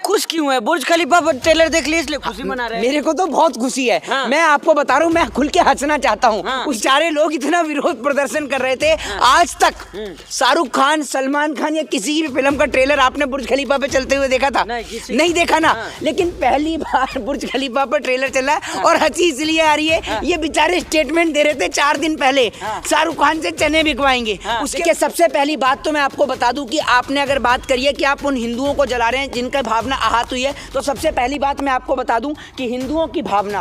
खुश क्यों है? बुर्ज खलीफा पर ट्रेलर देख लिया इसलिए खुशी मना रहे हैं? मेरे को तो बहुत खुशी है। हाँ। मैं आपको बता रहा हूँ, मैं खुल के हंसना चाहता हूँ। हाँ। उस सारे लोग इतना विरोध प्रदर्शन कर रहे थे। हाँ। आज तक शाहरुख खान, सलमान खान या किसी भी फिल्म का ट्रेलर आपने बुर्ज खलीफा पे चलते हुए देखा था? नहीं देखा ना। हाँ। लेकिन पहली बार बुर्ज खलीफा पर ट्रेलर चला है और हंसी इसलिए आ रही है, ये बेचारे स्टेटमेंट दे रहे थे 4 दिन पहले शाहरुख खान से चने बिकवाएंगे। उसके सबसे पहली बात तो मैं आपको बता दूं कि आपने अगर बात करी है कि आप उन हिंदुओं को जला रहे हैं जिनका भावना आहत हुई है, तो सबसे पहली बात मैं आपको बता दूं कि हिंदुओं की भावना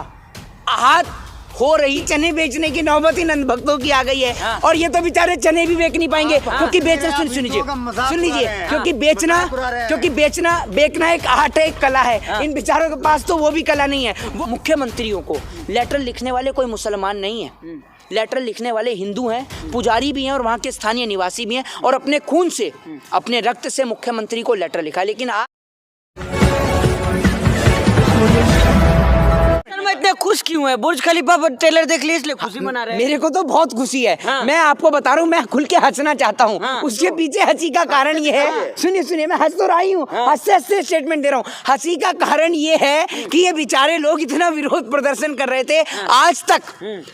आहत हो रही, चने बेचने की नौबत इन अंध भक्तों की आ गई है। और ये तो बेचारे चने भी बेच नहीं पाएंगे क्योंकि बेचना, सुन लीजिए, क्योंकि बेचना एक आर्ट है, एक कला है। इन बेचारों के पास तो वो भी कला नहीं है। वो मुख्यमंत्रियों को लेटर लिखने वाले कोई मुसलमान नहीं है, लेटर लिखने वाले हिंदू हैं, पुजारी भी हैं और वहाँ के स्थानीय निवासी भी हैं, और अपने खून से, अपने रक्त से मुख्यमंत्री को लेटर लिखा। लेकिन इतने खुश क्यों है? बुर्ज खलीफा पर ट्रेलर देख लिया इसलिए खुशी मना रहे हैं? मेरे को तो बहुत खुशी है। हाँ। मैं आपको बता रहा हूँ, मैं खुल के हंसना चाहता हूँ। हाँ। उसके पीछे हंसी का कारण ये है, सुनिए, मैं हंस तो रही हूँ, हंसते स्टेटमेंट दे रहा हूँ। हंसी का कारण ये है कि ये बेचारे लोग इतना विरोध प्रदर्शन कर रहे थे। आज तक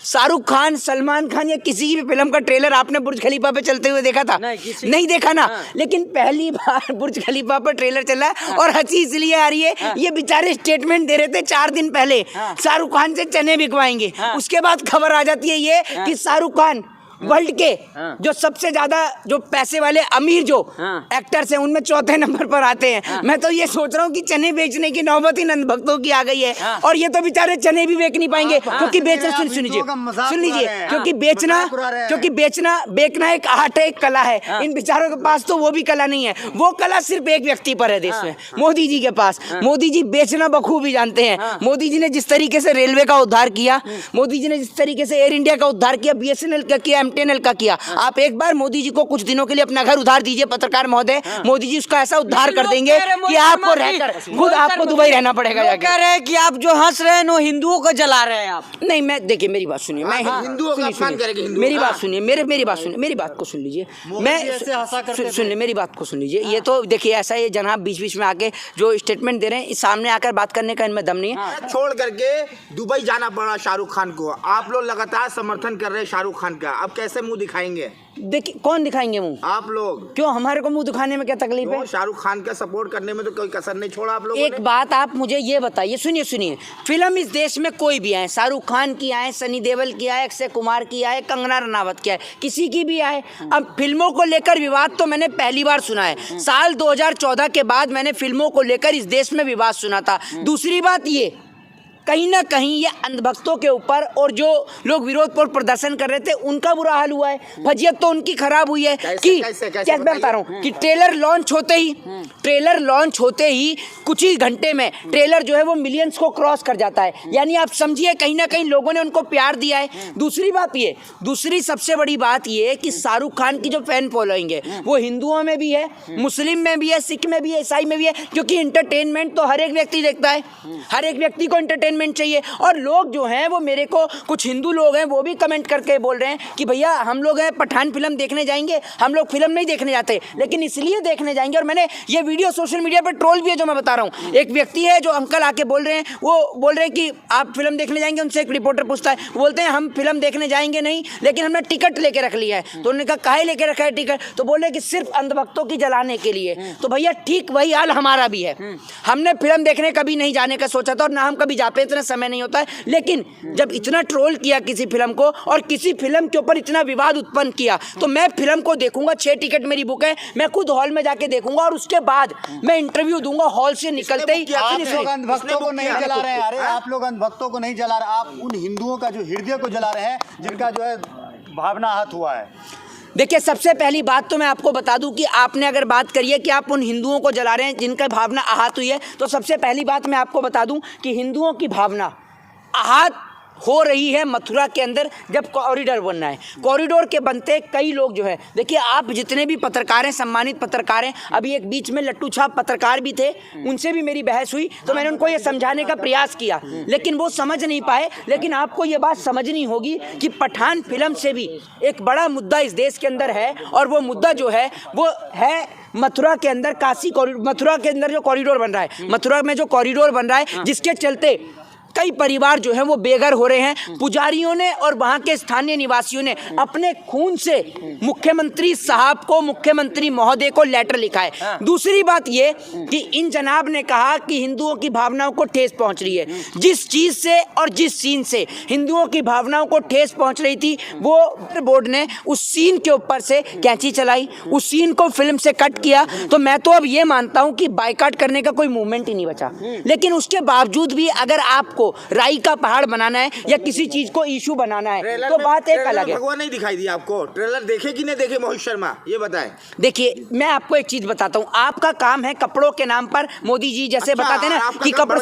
शाहरुख खान, सलमान खान या किसी भी फिल्म का ट्रेलर आपने बुर्ज खलीफा पे चलते हुए देखा था? नहीं देखा ना। लेकिन पहली बार बुर्ज खलीफा पर ट्रेलर चला है और हंसी इसलिए आ रही है, ये बेचारे स्टेटमेंट दे रहे थे 4 दिन पहले शाहरुख खान से चने बिकवाएंगे। उसके बाद खबर आ जाती है ये कि शाहरुख खान वर्ल्ड के जो सबसे ज्यादा जो पैसे वाले अमीर जो एक्टर्स हैं उनमें 4थे नंबर पर आते हैं। मैं तो ये सोच रहा हूँ कि चने बेचने की नौबत इन अंध भक्तों की आ गई है। और ये तो बेचारे चने भी बेच नहीं पाएंगे क्योंकि बेचना, सुन लीजिए, क्योंकि बेचना एक आर्ट है, एक कला है। इन बेचारों के पास तो वो भी कला नहीं है। वो कला सिर्फ एक व्यक्ति पर है देश में, मोदी जी के पास। मोदी जी बेचना बखूबी जानते हैं। मोदी जी ने जिस तरीके से रेलवे का उद्धार किया, मोदी जी ने जिस तरीके से एयर इंडिया का उद्धार किया, BSNL का किया, MTNL का किया। आप एक बार मोदी जी को कुछ दिनों के लिए अपना घर उधार दीजिए पत्रकार महोदय, मोदी जी उसका ऐसा उद्धार कर देंगे कि आपको रहकर खुद आपको दुबई रहना पड़ेगा जाके। कह रहे हैं कि आप जो हंस रहे हैं वो हिंदुओं को जला रहे हैं आप। नहीं, मैं देखिए, मेरी बात सुनिए, मैं हिंदुओं का अपमान करेंगे। मेरी बात सुनिए, मेरी बात सुनिए, मेरी बात को सुन लीजिए। मैं सुन लीजिए, मेरी बात को सुन लीजिए। ये तो देखिए ऐसा ये जनाब बीच बीच में आके जो स्टेटमेंट दे रहे हैं, सामने आकर बात करने का इनमें दम नहीं है। छोड़ करके दुबई जाना पड़ा शाहरुख खान को। आप लोग लगातार समर्थन कर रहे हैं शाहरुख खान का, अब कैसे मुंह दिखाएंगे? देखिए, कौन दिखाएंगे मुंह? आप लोग। क्यों, हमारे को मुंह दिखाने में क्या तकलीफ है? शाहरुख खान का सपोर्ट करने में तो कोई कसर नहीं छोड़ा आप लोगों ने। एक बात आप मुझे ये बताइए, सुनिए, फिल्म इस देश में कोई भी आए, शाहरुख खान की आए, सनी देओल की आए, अक्षय कुमार की आए, कंगना रनावत की आए, किसी की भी आए। अब फिल्मों को लेकर विवाद तो मैंने पहली बार सुना है। साल 2014 के बाद मैंने फिल्मों को लेकर इस देश में विवाद सुना था। दूसरी बात ये, कहीं ना कहीं ये अंधभक्तों के ऊपर और जो लोग विरोध पर प्रदर्शन कर रहे थे उनका बुरा हाल हुआ है। फजीयत तो उनकी खराब हुई है कि क्या मैं बता रहा हूँ कि ट्रेलर लॉन्च होते ही कुछ ही घंटे में ट्रेलर जो है वो मिलियंस को क्रॉस कर जाता है। यानी आप समझिए कहीं ना कहीं लोगों ने उनको प्यार दिया है। दूसरी सबसे बड़ी बात ये कि शाहरुख खान की जो फैन फॉलोइंग है वो हिंदुओं में भी है, मुस्लिम में भी है, सिख में भी है, ईसाई में भी है। क्योंकि इंटरटेनमेंट तो हर एक व्यक्ति देखता है, हर एक व्यक्ति को इंटरटेनमेंट चाहिए। और लोग जो हैं वो मेरे को, कुछ हिंदू लोग हैं वो भी कमेंट करके बोल रहे हैं कि भैया हम लोग हैं पठान फिल्म देखने जाएंगे, हम लोग फिल्म नहीं देखने जाते लेकिन इसलिए देखने जाएंगे। और मैंने ये वीडियो सोशल मीडिया पर ट्रोल भी है जो मैं बता रहा हूँ। एक व्यक्ति है जो अंकल आके बोल रहे हैं, वो बोल रहे हैं कि आप फिल्म देखने जाएंगे। उनसे एक रिपोर्टर पूछता है, वो बोलते हैं हम फिल्म देखने जाएंगे नहीं लेकिन हमने टिकट लेके रख लिया है। तो उन्होंने कहा काहे लेके रखा है टिकट? तो बोल रहे कि सिर्फ अंधभक्तों की जलाने के लिए। तो भैया ठीक वही हाल हमारा भी है। हमने फिल्म देखने कभी नहीं जाने का सोचा था और ना हम कभी जाते, इतना समय नहीं होता है। लेकिन जब इतना ट्रोल किया किसी फिल्म को और किसी फिल्म के ऊपर इतना विवाद उत्पन्न किया तो मैं फिल्म को देखूंगा। 6 टिकट मेरी बुक है, मैं खुद हॉल में जाके देखूंगा और उसके बाद मैं इंटरव्यू दूंगा हॉल से निकलते ही। आप लोग अंधभक्तों को नहीं जला रहे हैं, अरे आप लोग अंधभक्तों को नहीं जला रहे, आप उन हिंदुओं का जो हृदय को जला रहे हैं जिनका जो है भावना आहत हुआ है। देखिए, सबसे पहली बात तो मैं आपको बता दूं कि आपने अगर बात करी है कि आप उन हिंदुओं को जला रहे हैं जिनका भावना आहत हुई है, तो सबसे पहली बात मैं आपको बता दूं कि हिंदुओं की भावना आहत हो रही है मथुरा के अंदर जब कॉरिडोर बनना है। कॉरिडोर के बनते कई लोग जो है, देखिए आप जितने भी पत्रकार हैं, सम्मानित पत्रकार हैं, अभी एक बीच में लट्टू छाप पत्रकार भी थे, उनसे भी मेरी बहस हुई तो मैंने उनको ये समझाने का प्रयास किया लेकिन वो समझ नहीं पाए। लेकिन आपको ये बात समझनी होगी कि पठान फिल्म से भी एक बड़ा मुद्दा इस देश के अंदर है और वो मुद्दा जो है वो है मथुरा के अंदर काशी कॉरिडोर, मथुरा के अंदर जो कॉरिडोर बन रहा है, मथुरा में जो कॉरिडोर बन रहा है, जिसके चलते कई परिवार जो है वो बेघर हो रहे हैं। पुजारियों ने और वहां के स्थानीय निवासियों ने अपने खून से मुख्यमंत्री साहब को, मुख्यमंत्री महोदय को लेटर लिखा है। दूसरी बात ये कि इन जनाब ने कहा कि हिंदुओं की भावनाओं को ठेस पहुंच रही है। जिस चीज से और जिस सीन से हिंदुओं की भावनाओं को ठेस पहुंच रही थी, वो बोर्ड ने उस सीन के ऊपर से कैंची चलाई, उस सीन को फिल्म से कट किया। तो मैं तो अब ये मानता हूं कि बाइकाट करने का कोई मूवमेंट ही नहीं बचा। लेकिन उसके बावजूद भी अगर आपको राई का पहाड़ बनाना है या किसी चीज को इशू बनाना है तो बात एक अलग है। भगवान नहीं दिखाई दिया आपको? ट्रेलर देखे कि नहीं देखे मोहित शर्मा, ये बताएं। देखिए, मैं आपको एक चीज बताता हूँ। आपका काम है कपड़ों के नाम पर मोदी जी जैसे बताते हैं ना कि कपड़ों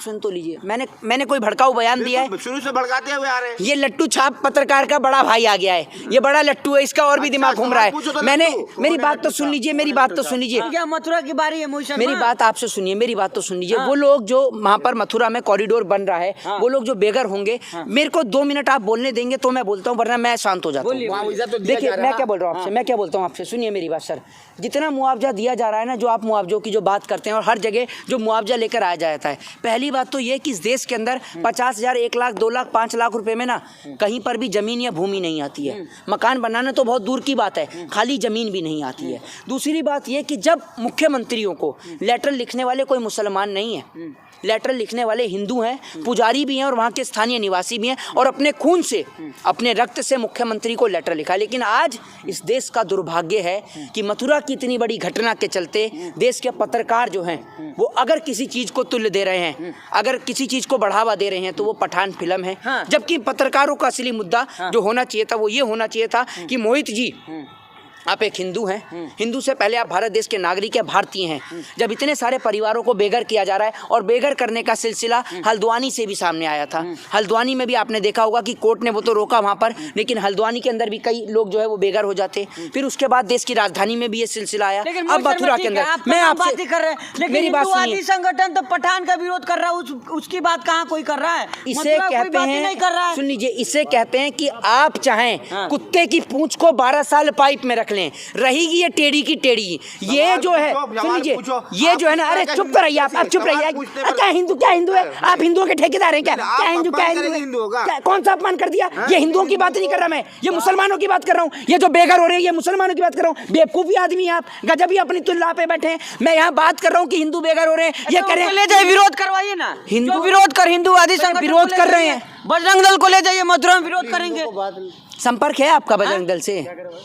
सुन तो लीजिए। मैंने कोई भड़काऊ बयान दिया है? शुरू से भड़काते हुए आ रहे हैं। ये लट्टू छाप पत्रकार का बड़ा भाई आ गया है, ये बड़ा लट्टू है, इसका और भी दिमाग घूम रहा है। मैंने मेरी बात तो सुन लीजिए, मेरी बात तो सुन लीजिए। क्या मथुरा की बारी है मोहित शर्मा? मेरी बात आपसे सुनिए, मेरी बात तो सुन लीजिए। वो लोग जो वहां पर मथुरा में कॉरिडोर बन रहा है, वो लोग जो बेघर होंगे, मेरे को 2 मिनट आप बोलने देंगे तो मैं बोलता हूँ, वरना मैं शांत हो जाता हूँ। देखिए, मैं क्या बोल रहा हूँ आपसे, मैं क्या बोलता हूँ आपसे, सुनिए मेरी बात सर। जितना मुआवजा दिया जा रहा है ना, जो आप मुआवजों की जो बात करते हैं और हर जगह जो मुआवजा लेकर आया जाता है, पहली बात तो ये कि इस देश के अंदर 50,000, 1 लाख, 2 लाख, 5 लाख रुपए में ना कहीं पर भी जमीन या भूमि नहीं आती है। मकान बनाना तो बहुत दूर की बात है, खाली जमीन भी नहीं आती है। दूसरी बात ये कि जब मुख्यमंत्रियों को लेटर लिखने वाले कोई मुसलमान नहीं है, लेटर लिखने वाले हिंदू हैं, पुजारी भी हैं और वहाँ के स्थानीय निवासी भी हैं, और अपने खून से, अपने रक्त से मुख्यमंत्री को लेटर लिखा। लेकिन आज इस देश का दुर्भाग्य है कि मथुरा की इतनी बड़ी घटना के चलते देश के पत्रकार जो हैं वो अगर किसी चीज़ को तुल्य दे रहे हैं, अगर किसी चीज़ को बढ़ावा दे रहे हैं तो वो पठान फिल्म है। जबकि पत्रकारों का असली मुद्दा जो होना चाहिए था वो ये होना चाहिए था कि मोहित जी, आप एक हिंदू हैं, हिंदू से पहले आप भारत देश के नागरिक हैं, भारतीय हैं। जब इतने सारे परिवारों को बेघर किया जा रहा है, और बेघर करने का सिलसिला हल्द्वानी से भी सामने आया था। हल्द्वानी में भी आपने देखा होगा कि कोर्ट ने वो तो रोका वहाँ पर, लेकिन हल्द्वानी के अंदर भी कई लोग जो है वो बेघर हो जाते। फिर उसके बाद देश की राजधानी में भी ये सिलसिला आया। अब मथुरा के अंदर मैं आपसे कर रहे हैं, लेकिन मेरी बात सुनिए। संगठन तो पठान का विरोध कर रहा है, उसकी बात कहाँ कोई कर रहा है? इसे कहते हैं, सुन लीजिए, इसे कहते हैं कि आप चाहें कुत्ते की पूंछ को 12 साल पाइप में रख लें, रहेगी ये टेढ़ी की टेढ़ी। ये जो है, सुन लीजिए, ये जो है ना, अरे चुप रहिए आप चुप रहिए। क्या हिंदू है? आप हिंदुओं के ठेकेदार हैं क्या? क्या हिंदू कौन सा अपमान कर दिया? ये हिंदुओं की बात नहीं कर रहा मैं, ये मुसलमानों की बात कर रहा हूँ। ये जो बेघर हो रहे हैं ये मुसलमानों की बात कर रहा हूँ। बेवकूफी आदमी आप, गजब ही अपनी तुलना पे बैठे हैं। मैं यहाँ बात कर रहा हूँ कि हिंदू बेघर हो रहे हैं, ये करें, ले जाए, विरोध करवाइए ना। हिंदू विरोध कर, हिंदूवादी संगठन विरोध कर रहे हैं, बजरंग दल को ले जाइए, मथुरा में विरोध करेंगे। संपर्क है आपका बजरंग दल से?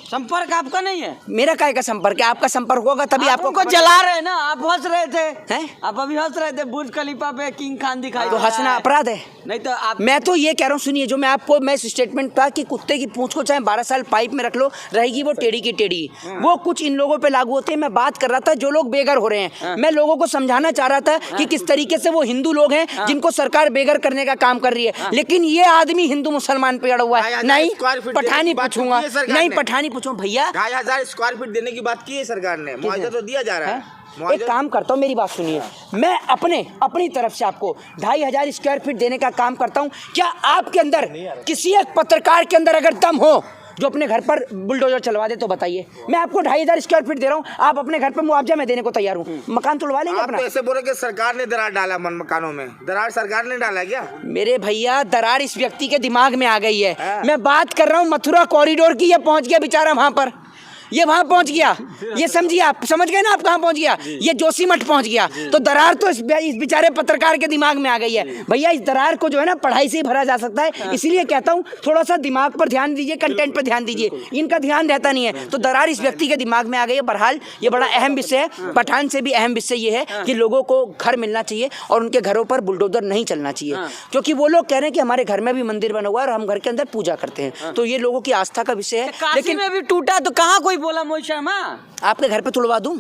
संपर्क आपका नहीं है? मेरा काय का संपर्क है? आपका संपर्क होगा तभी आपको जला रहे हैं ना। आप हंस रहे थे, हैं? आप अभी हंस रहे थे, बुर्ज खलीफा पे किंग खान दिखाई। तो हंसना अपराध है? नहीं तो आप, मैं तो ये कह रहा हूँ, सुनिए, जो मैं आपको मैं स्टेटमेंट था कि कुत्ते की पूंछ को चाहे 12 साल पाइप में रख लो, रहेगी वो टेढ़ी की टेढ़ी। वो कुछ इन लोगों पे लागू होते हैं। मैं बात कर रहा था जो लोग बेघर हो रहे हैं, मैं लोगों को समझाना चाह रहा था कि किस तरीके से वो हिंदू लोग हैं जिनको सरकार बेघर करने का काम कर रही है। लेकिन ये आदमी हिंदू मुसलमान पे अड़ा हुआ है। नहीं पठानी पूछूंगा, नहीं पठानी पूछूं भैया। 2,500 स्क्वायर फीट देने की बात की है सरकार ने, मुआवजा तो दिया जा रहा है। एक काम करता हूँ, मेरी बात सुनिए, मैं अपनी तरफ से आपको 2,500 स्क्वायर फीट देने का काम करता हूँ। क्या आपके अंदर किसी एक पत्रकार के अंदर अगर दम हो जो अपने घर पर बुलडोजर चलवा दे तो बताइए। मैं आपको 2,500 स्क्वायर फीट दे रहा हूँ, आप अपने घर पर मुआवजा में देने को तैयार हूँ। मकान तुड़वा लेंगे अपना? आप तो ऐसे बोल रहे कि सरकार ने दरार डाला मकानों में। दरार सरकार ने डाला क्या? मेरे भैया, दरार इस व्यक्ति के दिमाग में आ गई है। मैं बात कर रहा हूँ मथुरा कॉरिडोर की। ये पहुंच गया बेचारा वहां पर, ये वहां पहुंच गया। ये समझिए, आप समझ गए ना आप कहां पहुंच गया? ये जोशीमठ पहुंच गया। तो दरार तो इस बेचारे पत्रकार के दिमाग में आ गई है। भैया, इस दरार को जो है ना पढ़ाई से ही भरा जा सकता है। इसलिए कहता हूं थोड़ा सा दिमाग पर ध्यान दीजिए, कंटेंट पर ध्यान दीजिए। इनका ध्यान रहता नहीं है। तो दरार इस व्यक्ति के दिमाग में आ गई है। बहरहाल ये बड़ा अहम विषय है। पठान से भी अहम विषय ये है कि लोगों को घर मिलना चाहिए और उनके घरों पर बुलडोजर नहीं चलना चाहिए, क्योंकि वो लोग कह रहे हैं कि हमारे घर में भी मंदिर बना हुआ है और हम घर के अंदर पूजा करते हैं। तो ये लोगों की आस्था का विषय है। लेकिन में भी टूटा तो कहाँ कोई बोला मोहित शर्मा? आपके घर पे तुड़वा दूं?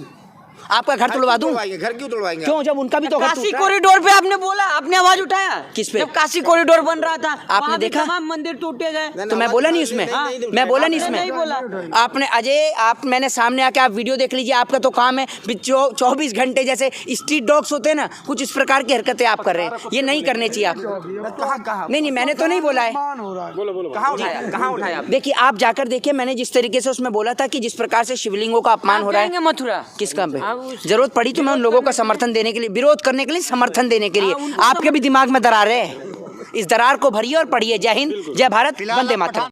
आपका घर तुड़वा दूं? घर क्यों तोड़वाएंगे? क्यों, जब उनका भी तो घर काशी टूट रहा है। कॉरिडोर पे आपने बोला, आपने आवाज उठाया किस पे? जब काशी कॉरिडोर बन रहा था आपने वहाँ भी देखा? तमाम मंदिर टूटे गए। तो मैं बोला नहीं उसमें, मैं बोला नहीं आपने नहीं बोला। इसमें। आपने अजय, आप मैंने सामने आके आप वीडियो देख लीजिए, आपका तो काम है 24 घंटे जैसे स्ट्रीट डॉग्स होते हैं ना, कुछ इस प्रकार की हरकतें आप कर रहे हैं, ये नहीं करने चाहिए आप। नहीं, मैंने तो नहीं बोला है। कहाँ उठाया आप? देखिए, आप जाकर देखिए, मैंने जिस तरीके से उसमें बोला था कि जिस प्रकार से शिवलिंगों का अपमान हो रहा है। मथुरा किस काम पे जरूरत पड़ी तो मैं उन लोगों का समर्थन देने के लिए, विरोध करने के लिए, समर्थन देने के लिए। आपके भी दिमाग में दरार है, इस दरार को भरिए और पढ़िए। जय हिंद, जय भारत, वंदे मातरम।